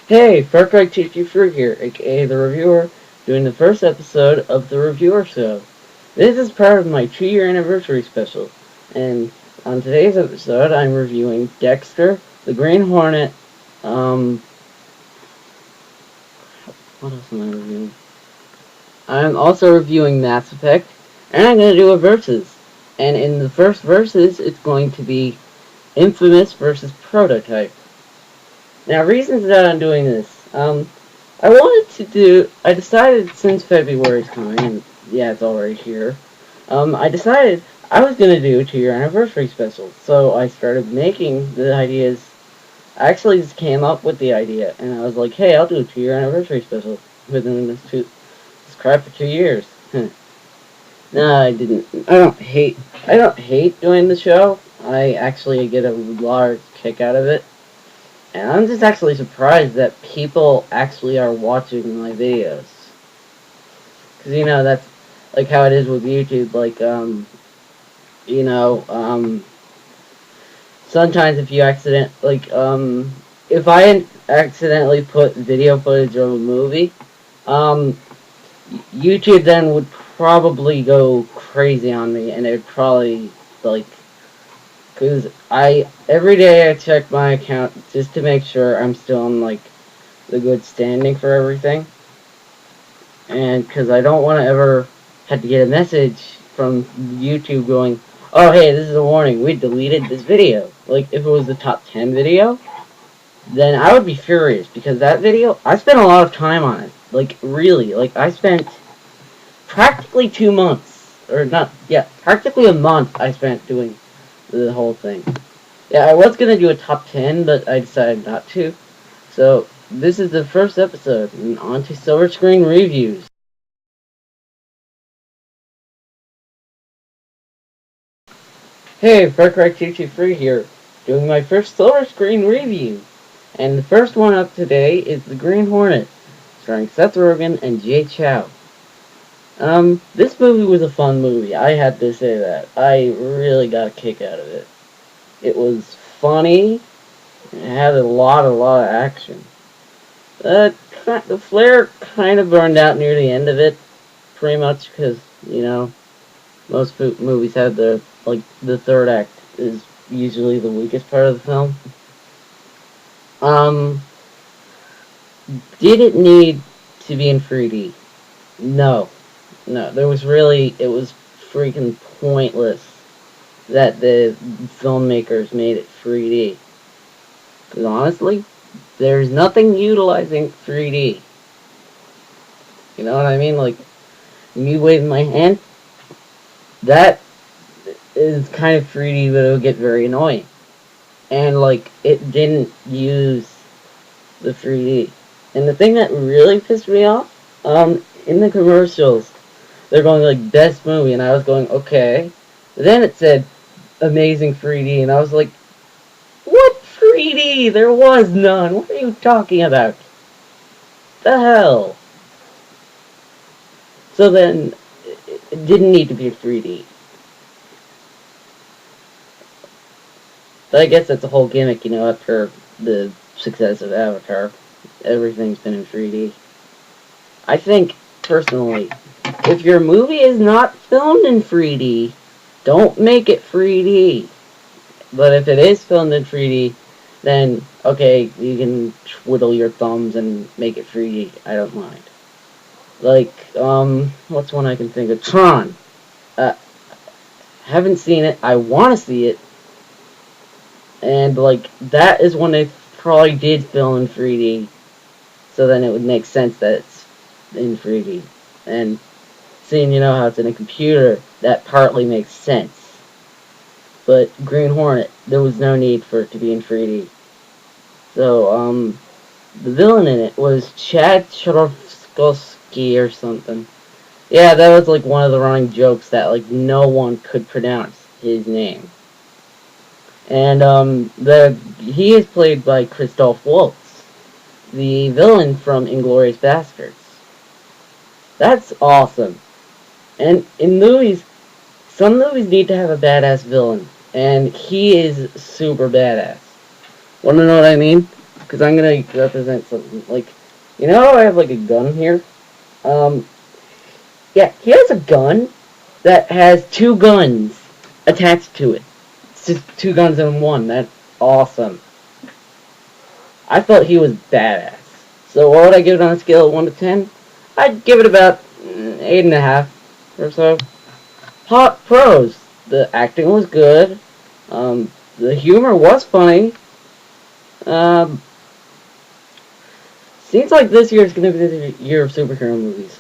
Hey, Far Cry 223 here, aka The Reviewer, doing the first episode of The Reviewer Show. This is part of my 2-year anniversary special, and on today's episode I'm reviewing Dexter, the Green Hornet, what else am I reviewing? I'm also reviewing Mass Effect, and I'm going to do a versus. And in the first versus, it's going to be Infamous versus Prototype. Now, reasons that I'm doing this. I decided since February's coming, and yeah, it's already here, I decided I was going to do a 2-year anniversary special. So I started making the ideas. I actually just came up with the idea, and I was like, hey, I'll do a 2-year anniversary special. Been doing this crap for 2 years. No, I didn't. I don't hate doing the show. I actually get a large kick out of it. And I'm just actually surprised that people actually are watching my videos. Because, that's like how it is with YouTube. Like, sometimes if you if I accidentally put video footage of a movie, YouTube then would probably go crazy on me, and it would probably, because every day I check my account just to make sure I'm still in, the good standing for everything. And because I don't want to ever have to get a message from YouTube going, oh, hey, this is a warning, we deleted this video. Like, if it was the top 10 video, then I would be furious, because that video, I spent a lot of time on it. Like, really, I spent practically 2 months, practically a month I spent doing the whole thing. Yeah, I was going to do a top 10, but I decided not to. So, this is the first episode, and on to Silver Screen Reviews. Hey, Far Cry 223 here, doing my first Silver Screen review. And the first one up today is The Green Hornet, starring Seth Rogen and Jay Chow. This movie was a fun movie, I had to say that. I really got a kick out of it. It was funny, and it had a lot of action. The flare kind of burned out near the end of it, pretty much, because, most movies have the third act is usually the weakest part of the film. Did it need to be in 3D? No. No, it was freaking pointless that the filmmakers made it 3D. Because honestly, there's nothing utilizing 3D. You know what I mean? Like, me waving my hand, that is kind of 3D, but it'll get very annoying. And, it didn't use the 3D. And the thing that really pissed me off, in the commercials, they're going, best movie, and I was going, okay. Then it said, amazing 3D, and I was like, what 3D? There was none. What are you talking about? The hell? So then, it didn't need to be 3D. But I guess that's the whole gimmick, after the success of Avatar. Everything's been in 3D. I think, personally, if your movie is not filmed in 3D, don't make it 3D. But if it is filmed in 3D, then, okay, you can twiddle your thumbs and make it 3D. I don't mind. What's one I can think of? Tron. Haven't seen it. I want to see it. And, that is when they probably did film in 3D. So then it would make sense that it's in 3D. And seeing, how it's in a computer, that partly makes sense. But Green Hornet, there was no need for it to be in 3D. So, the villain in it was Chad Stahelski or something. Yeah, that was, one of the running jokes that, no one could pronounce his name. And, he is played by Christoph Waltz, the villain from Inglourious Basterds. That's awesome. And in movies, some movies need to have a badass villain, and he is super badass. Wanna know what I mean? because I'm gonna represent something. Like, you know, I have like a gun here. Um, yeah, he has a gun that has two guns attached to it. It's just two guns in one. That's awesome. I thought he was badass. So what would I give it on a scale of 1 to 10? I'd give it about 8.5 or so. Hot pros. The acting was good. The humor was funny. Um, seems like this year is going to be the year of superhero movies.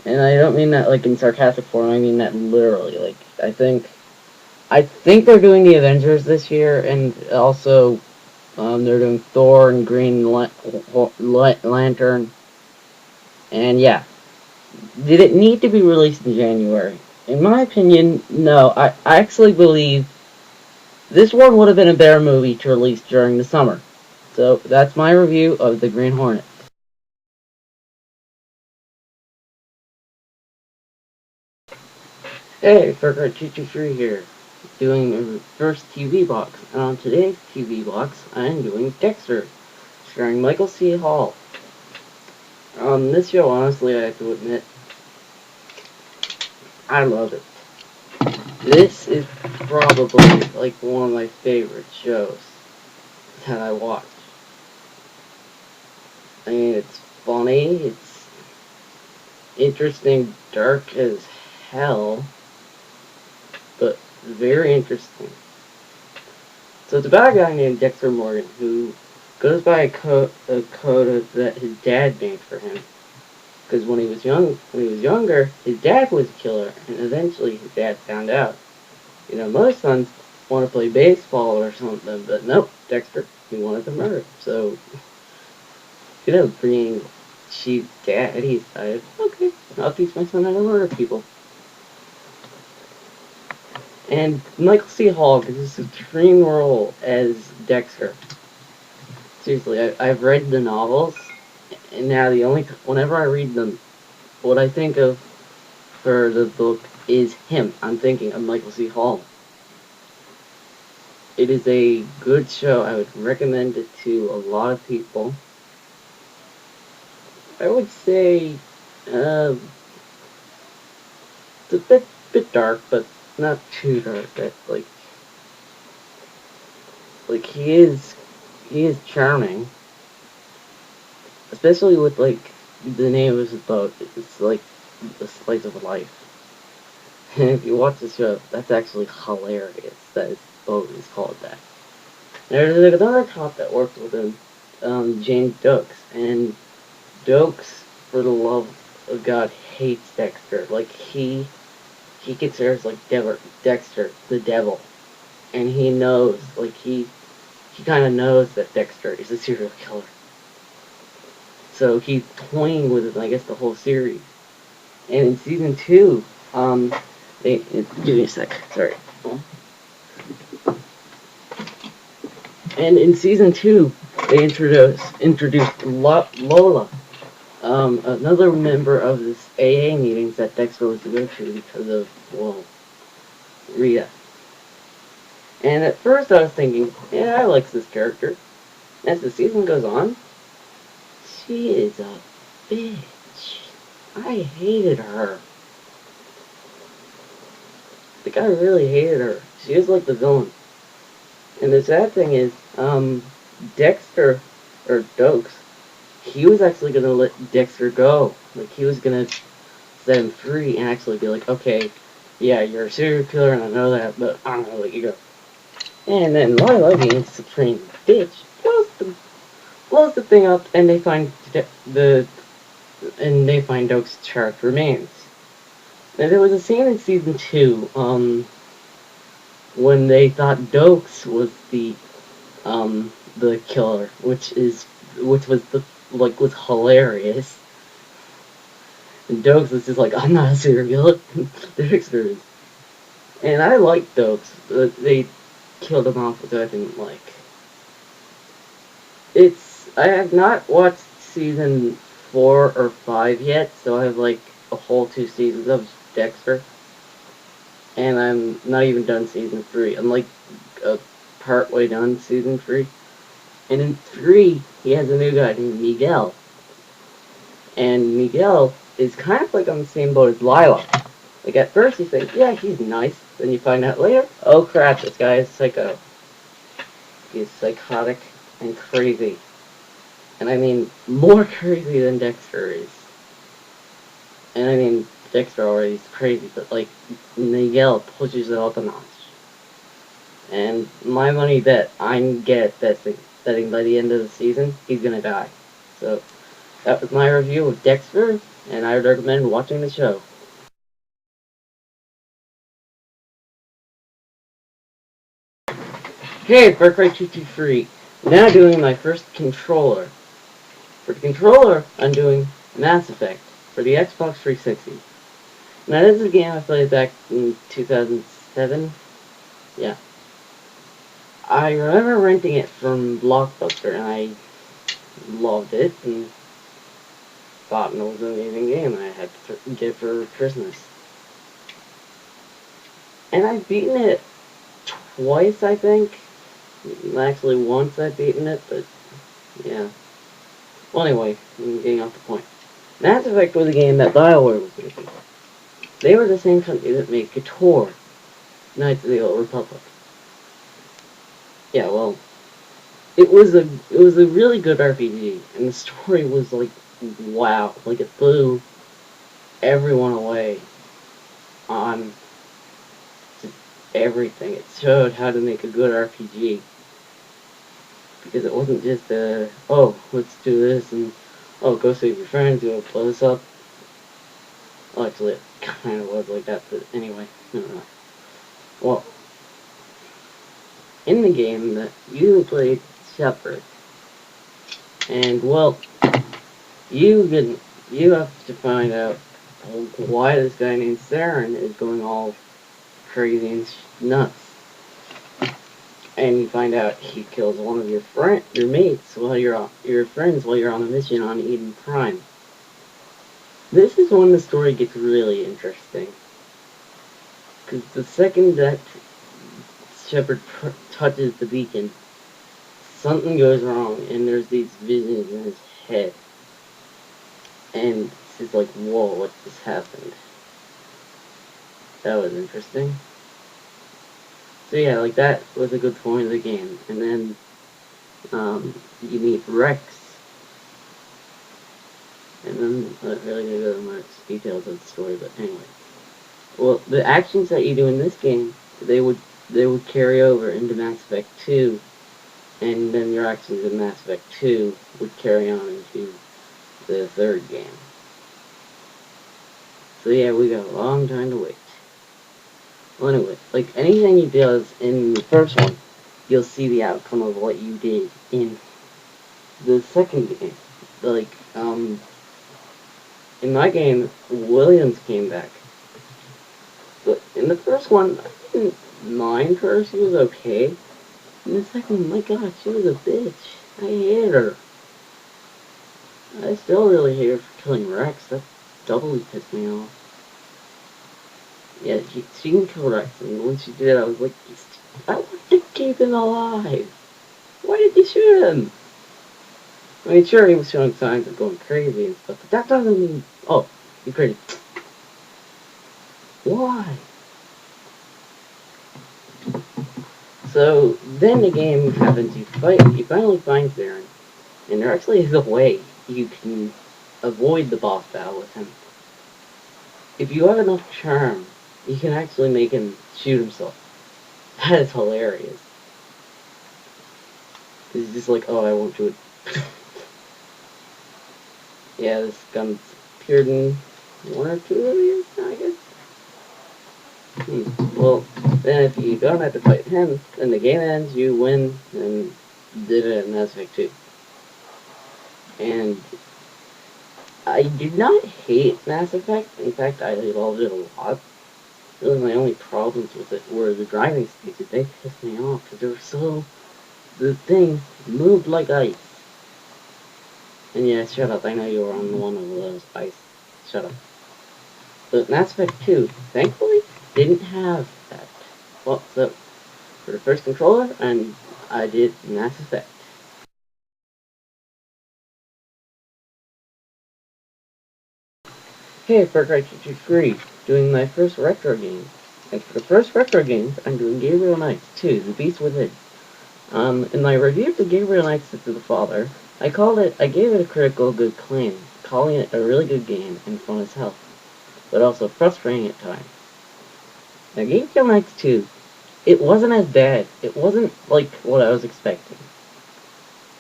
And I don't mean that like in sarcastic form. I mean that literally. Like I think they're doing the Avengers this year, and also they're doing Thor and Green Lantern. And yeah, did it need to be released in January? In my opinion, no. I actually believe this one would have been a better movie to release during the summer. So that's my review of the Green Hornet. Hey, Furkart223 here, doing a first TV box. And on today's TV box, I am doing Dexter, starring Michael C. Hall. This show, honestly, I have to admit, I love it. This is probably like one of my favorite shows that I watch. I mean, it's funny, it's interesting, dark as hell, but very interesting. So it's about a guy named Dexter Morgan who goes by a code that his dad made for him. Because when he was younger, his dad was a killer, and eventually his dad found out. You know, most sons want to play baseball or something, but nope, Dexter, he wanted to murder. So, you know, being cheap dad, he decided, okay, I'll teach my son how to murder people. And Michael C. Hall gets a supreme role as Dexter. Seriously, I've read the novels, and now whenever I read them, what I think of for the book is him. I'm thinking of Michael C. Hall. It is a good show. I would recommend it to a lot of people. I would say it's a bit dark, but not too dark. That like he is charming, especially with like the name of his boat. It's like the slice of life. And if you watch the show, that's actually hilarious that his boat is called that. There's another cop that works with him, James Dokes, and Dokes, for the love of God, hates Dexter. Like he considers like Dexter the devil, and he knows, like he kind of knows that Dexter is a serial killer. So he's toying with it, I guess, the whole series. And in season 2, give me a sec, sorry. And in season 2, they introduced Lola, another member of this AA meetings that Dexter was to go to because of, well, Rita. And at first I was thinking, yeah, I like this character. As the season goes on, she is a bitch. I hated her. Like, I really hated her. She was like the villain. And the sad thing is, Dexter, or Dokes, he was actually gonna let Dexter go. Like, he was gonna set him free and actually be like, okay, yeah, you're a serial killer and I know that, but I'm gonna let you go. And then Lila, being supreme bitch, blows the thing up, and they find Dokes' charred remains. Now there was a scene in season 2, when they thought Dokes was the killer, which was hilarious. And Dokes was just like, I'm not a serial killer. Dexter is. And I liked Dokes, but they killed him off, which I didn't like. I have not watched season 4 or 5 yet, so I have like a whole 2 seasons of Dexter. And I'm not even done season 3. I'm like part way done season 3. And in 3, he has a new guy named Miguel. And Miguel is kind of like on the same boat as Lila. Like at first you think, yeah, he's nice. Then you find out later, oh crap, this guy is psycho. He's psychotic and crazy. And I mean, more crazy than Dexter is. And I mean, Dexter already is crazy, but like, Miguel pushes it up a notch. And my money bet, I'm betting by the end of the season, he's gonna die. So, that was my review of Dexter, and I would recommend watching the show. Okay, Far Cry 223. Now doing my first controller. For the controller, I'm doing Mass Effect for the Xbox 360. Now this is a game I played back in 2007. Yeah. I remember renting it from Blockbuster, and I loved it, and thought it was an amazing game, and I had to get it for Christmas. And I've beaten it twice, I think. Actually, once I've beaten it, but yeah. Well, anyway, I'm getting off the point. Mass Effect was a game that BioWare was making. They were the same company that made KOTOR, Knights of the Old Republic. Yeah, well, it was a really good RPG, and the story was like, wow, like it blew everyone away on just everything. It showed how to make a good RPG. Because it wasn't just oh, let's do this, and oh, go save your friends, go blow this up. Well, actually, it kind of was like that, but anyway, no. Well, in the game, that you played Shepard, and well, you have to find out why this guy named Saren is going all crazy and nuts. And you find out he kills one of your mates while your friends while you're on a mission on Eden Prime. This is when the story gets really interesting. Because the second that Shepard touches the beacon, something goes wrong, and there's these visions in his head. And it's like, whoa, what just happened? That was interesting. So yeah, like that was a good point of the game. And then, you meet Rex. And I'm not really gonna go into much details of the story, but anyway. Well, the actions that you do in this game, they would carry over into Mass Effect 2, and then your actions in Mass Effect 2 would carry on into the third game. So yeah, we got a long time to wait. Well, anyway, like anything you do in the first one, you'll see the outcome of what you did in the second game. Like, in my game, Williams came back. But in the first one, I didn't mind her. She was okay. In the second one, my god, she was a bitch. I hated her. I still really hate her for killing Rex. That doubly pissed me off. Yeah, she can kill Rex, and when she did, I was like, I want to keep him alive. Why did you shoot him? I mean, sure, he was showing signs of going crazy and stuff, but that doesn't mean, oh, he's crazy. Why? So, then the game happens, you finally find Saren, and there actually is a way you can avoid the boss battle with him. If you have enough charm, you can actually make him shoot himself. That is hilarious. He's just like, oh, I won't do it. Yeah, this gun's appeared in one or two of these, I guess. Well, then if you don't have to fight him, then the game ends, you win, and did it in Mass Effect 2. And I did not hate Mass Effect. In fact, I loved it a lot. Really, my only problems with it were the driving stages. They pissed me off because they were so... The thing moved like ice. And yeah, shut up. I know you were on one of those ice. Shut up. But Mass Effect 2, thankfully, didn't have that. Well, so, for the first controller, and I did Mass Effect. Hey, Far Cry 223, doing my first retro game. And for the first retro game, I'm doing Gabriel Knight 2, The Beast Within. In my review of the Gabriel Knight to the Father, I gave it a critical good claim, calling it a really good game and fun as hell, but also frustrating at times. Now, Gabriel Knight 2, it wasn't as bad. It wasn't like what I was expecting.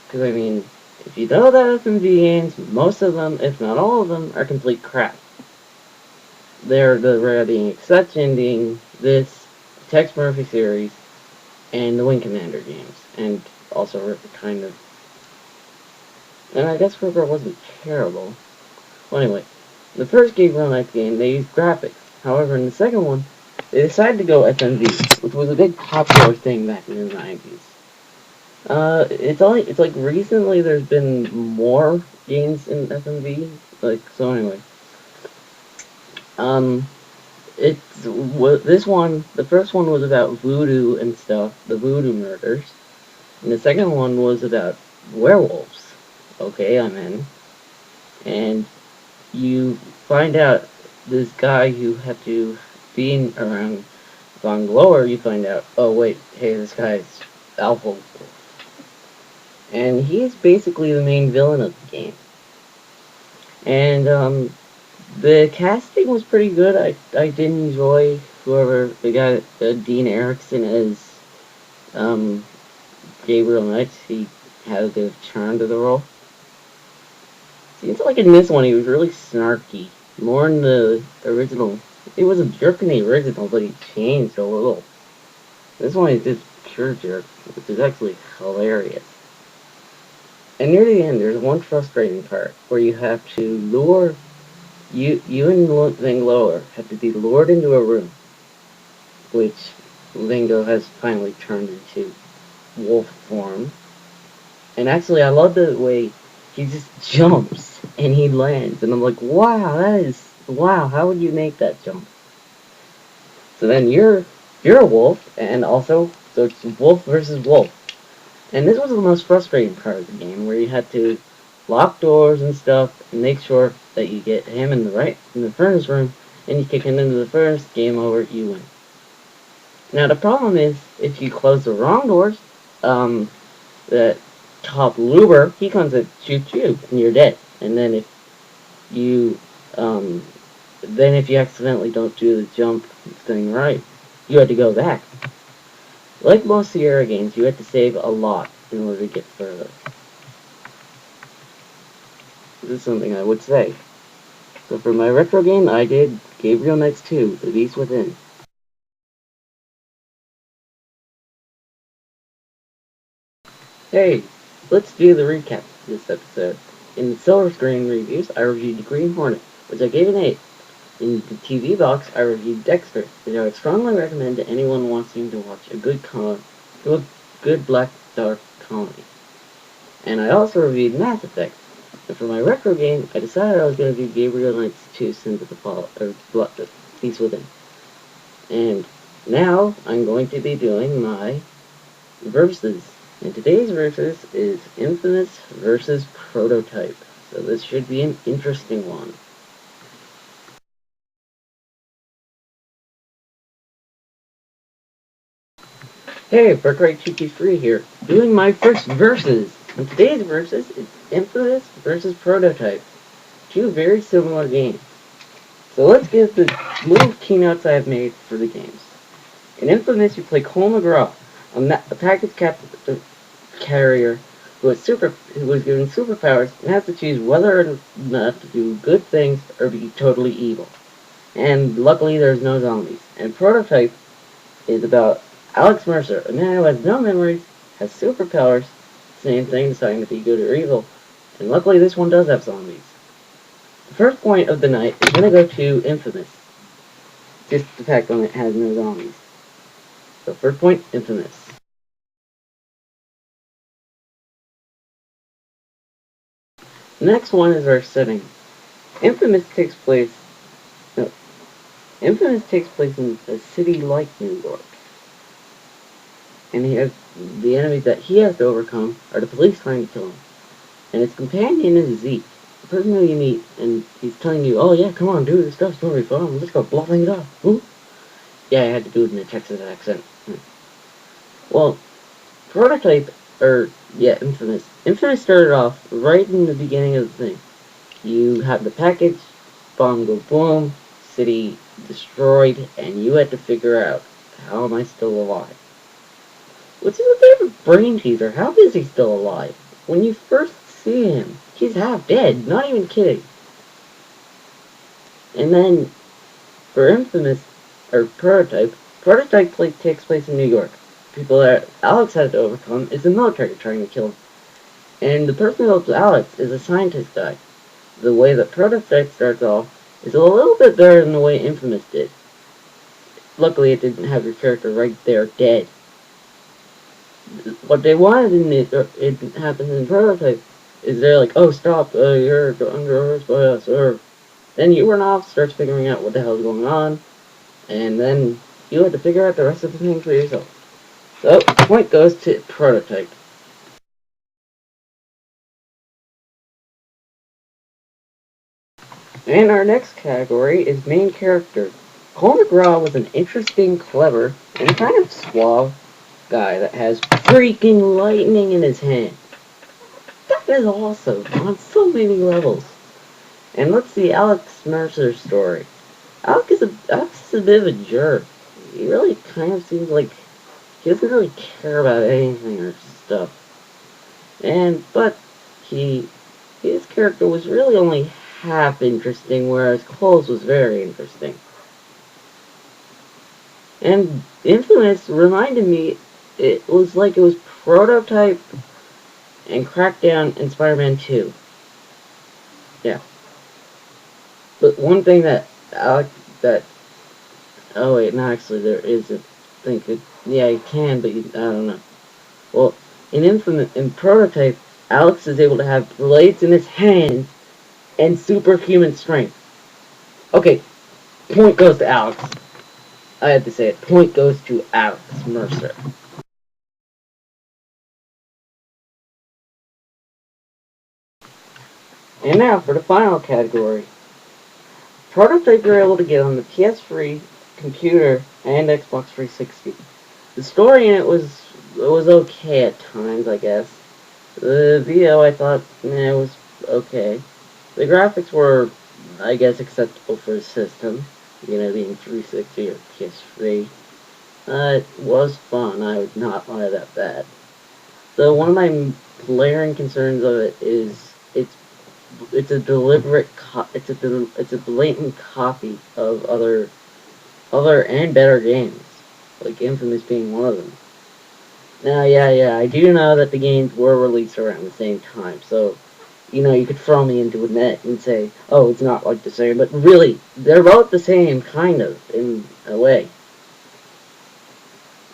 Because, I mean, if you know that FMV games, most of them, if not all of them, are complete crap. They're the rare being exception being this, Tex Murphy series, and the Wing Commander games. And also Ripper kind of. And I guess Ripper wasn't terrible. Well, anyway, the first Gabriel Knight game, they used graphics. However, in the second one, they decided to go FMV, which was a big popular thing back in the 90s. It's like recently there's been more games in FMV. So anyway. The first one was about voodoo and stuff, the voodoo murders. And the second one was about werewolves. Okay, I'm in. And you find out this guy who had to be around Von Glower, you find out, oh wait, hey, this guy's Alpha Wolf. And he's basically the main villain of the game. And, the casting was pretty good. I did enjoy whoever they got Dean Erickson as Gabriel Knight. He had a bit of charm to the role. Seems like in this one he was really snarky. More in the original. He was a jerk in the original, but he changed a little. This one is just pure jerk, which is actually hilarious. And near the end, there's one frustrating part where you have to lure you and Vanglower have to be lured into a room, which Lingo has finally turned into wolf form. And actually, I love the way he just jumps and he lands, and I'm like, wow, how would you make that jump? So then you're a wolf, and also, so it's wolf versus wolf. And this was the most frustrating part of the game, where you had to lock doors and stuff, and make sure that you get him in the furnace room, and you kick him into the furnace, game over, you win. Now the problem is, if you close the wrong doors, that top looper, he comes and shoots you, and you're dead. And then you, if you accidentally don't do the jump thing right, you had to go back. Like most Sierra games, you had to save a lot in order to get further. This is something I would say. So for my retro game, I did Gabriel Knight 2, The Beast Within. Hey, let's do the recap of this episode. In the silver screen reviews, I reviewed the Green Hornet, which I gave an 8. In the TV box, I reviewed Dexter, which I would strongly recommend to anyone wanting to watch a good black dark comedy. And I also reviewed Mass Effect. And for my retro game, I decided I was going to do Gabriel Knight 2 Sins of the Fall, or Beast Within. And now, I'm going to be doing my versus. And today's versus is Infamous versus Prototype. So this should be an interesting one. Hey, Far Cry 223 here, doing my first versus. And today's versus is Infamous versus Prototype. Two very similar games. So let's get the little keynotes I have made for the games. In Infamous, you play Cole McGraw, a package carrier who was given superpowers and has to choose whether or not to do good things or be totally evil. And luckily, there's no zombies. And Prototype is about Alex Mercer, a man who has no memories, has superpowers, same thing, deciding to be good or evil. And luckily, this one does have zombies. The first point of the night is going to go to Infamous. Just the fact that it has no zombies. So first point, Infamous. The next one is our setting. Infamous takes place in a city like New York. And the enemies that he has to overcome are the police trying to kill him. And his companion is Zeke. the person who you meet, and he's telling you, oh yeah, come on, do this stuff, it's gonna be fun, let's go blah things up. Ooh. Yeah, I had to do it in a Texas accent. Well, Prototype, or, yeah, Infamous. Infamous started off right in the beginning of the thing. You have the package, bomb go boom, city destroyed, and you had to figure out, how am I still alive? What's your favorite brain teaser? How is he still alive? When you first see him, he's half dead, not even kidding. And then, for Infamous, or Prototype takes place in New York. People that Alex had to overcome is the military trying to kill him. And the person who helps Alex is a scientist guy. The way that Prototype starts off is a little bit better than the way Infamous did. Luckily, it didn't have your character right there dead. What they wanted in it happens in Prototype is they're like, oh, stop, you're under arrest by us, or... Then you run off, starts figuring out what the hell's going on, and then you have to figure out the rest of the thing for yourself. So, point goes to Prototype. And our next category is main character. Cole McGraw was an interesting, clever, and kind of suave guy that has freaking lightning in his hand. That is awesome on so many levels. And let's see Alex Mercer's story. Alex is a bit of a jerk. He really kind of seems like he doesn't really care about anything or stuff. But his character was really only half interesting, whereas Cole's was very interesting. And Infamous reminded me, it was like it was Prototype and Crackdown and Spider-Man 2. Yeah. But one thing that oh wait, no, actually there is a thing yeah, you can, but I don't know. Well, in Prototype, Alex is able to have blades in his hands and superhuman strength. Okay, point goes to Alex. I had to say it. Point goes to Alex Mercer. And now for the final category. Prototype you're able to get on the PS3, computer, and Xbox 360. The story in it was okay at times, I guess. The VO I thought was okay. The graphics were, I guess, acceptable for the system, being 360 or PS3. It was fun. I would not lie that bad. So one of my glaring concerns of it is it's a deliberate it's a blatant copy of other and better games, like Infamous being one of them. Now, yeah, I do know that the games were released around the same time, so you could throw me into a net and say, oh, it's not like the same, but really, they're both the same, kind of, in a way.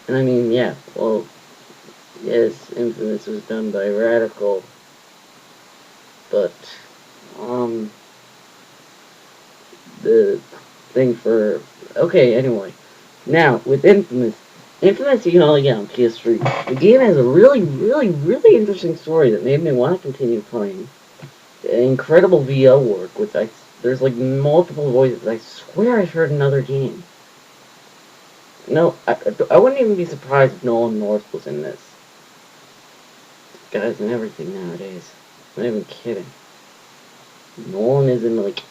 And I mean, yeah, well, yes, Infamous was done by Radical, but, the thing for... Okay, anyway. Now, with Infamous you can only get on PS3. The game has a really, really, really interesting story that made me want to continue playing. Incredible VO work, there's like multiple voices. I swear I heard another game. No, I wouldn't even be surprised if Nolan North was in this. Guys and everything nowadays. I'm not even kidding. Nolan is in like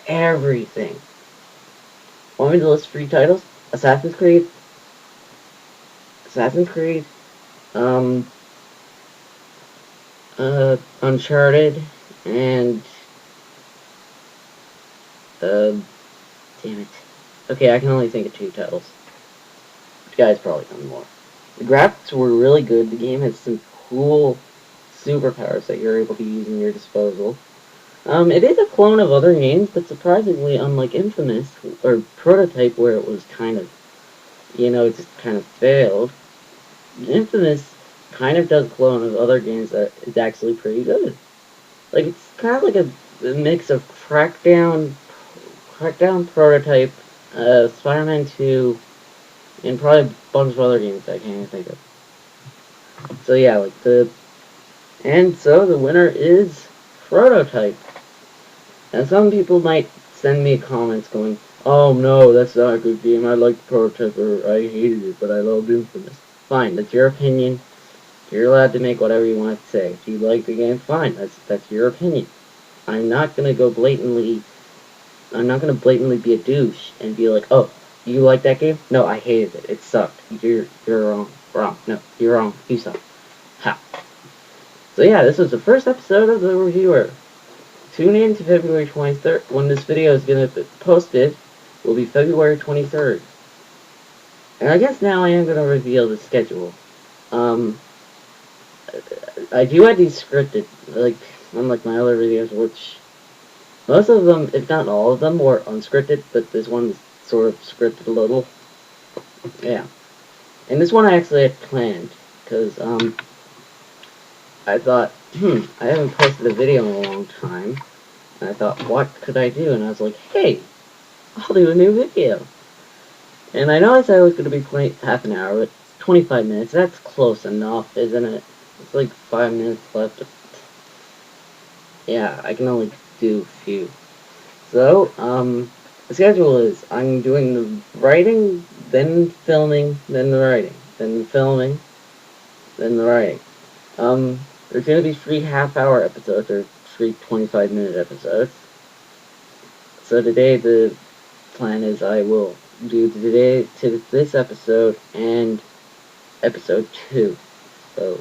everything. Want me to list 3 titles? Assassin's Creed, Uncharted, and, damn it. Okay, I can only think of 2 titles. The guy's probably done more. The graphics were really good. The game has some cool superpowers that you're able to use in your disposal. It is a clone of other games, but surprisingly, unlike Infamous, or Prototype, where it was kind of, it just kind of failed, Infamous kind of does clone of other games that is actually pretty good. Like, it's kind of like a mix of Crackdown, Prototype, Spider-Man 2, and probably a bunch of other games that I can't even think of. So yeah, and so the winner is Prototype. And some people might send me comments going, "Oh no, that's not a good game. I like the prototype, or I hated it, but I loved Infamous." Fine, that's your opinion. You're allowed to make whatever you want to say. If you like the game, fine. That's your opinion. I'm not gonna go blatantly. I'm not gonna blatantly be a douche and be like, "Oh, you like that game? No, I hated it. It sucked. You're wrong. Wrong. No, you're wrong. You suck." Ha. So yeah, this was the first episode of the reviewer. Tune in to February 23rd. When this video is gonna be posted, will be February 23rd. And I guess now I am gonna reveal the schedule. Um, I do have these scripted, like, unlike my other videos, which most of them, if not all of them, were unscripted, but this one's sort of scripted a little. Yeah. And this one I actually had planned, because, I thought, I haven't posted a video in a long time, and I thought, what could I do? And I was like, hey, I'll do a new video. And I know I said it was going to be half an hour, but 25 minutes, that's close enough, isn't it? It's like 5 minutes left. Yeah, I can only do a few. So, the schedule is, I'm doing the writing, then filming, then the writing, then the filming, then the writing. There's gonna be 3 half-hour episodes, or 3 25-minute episodes. So today the plan is I will do this episode and episode 2. So,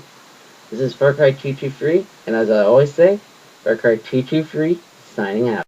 this is Far Cry 223, and as I always say, Far Cry 223, signing out.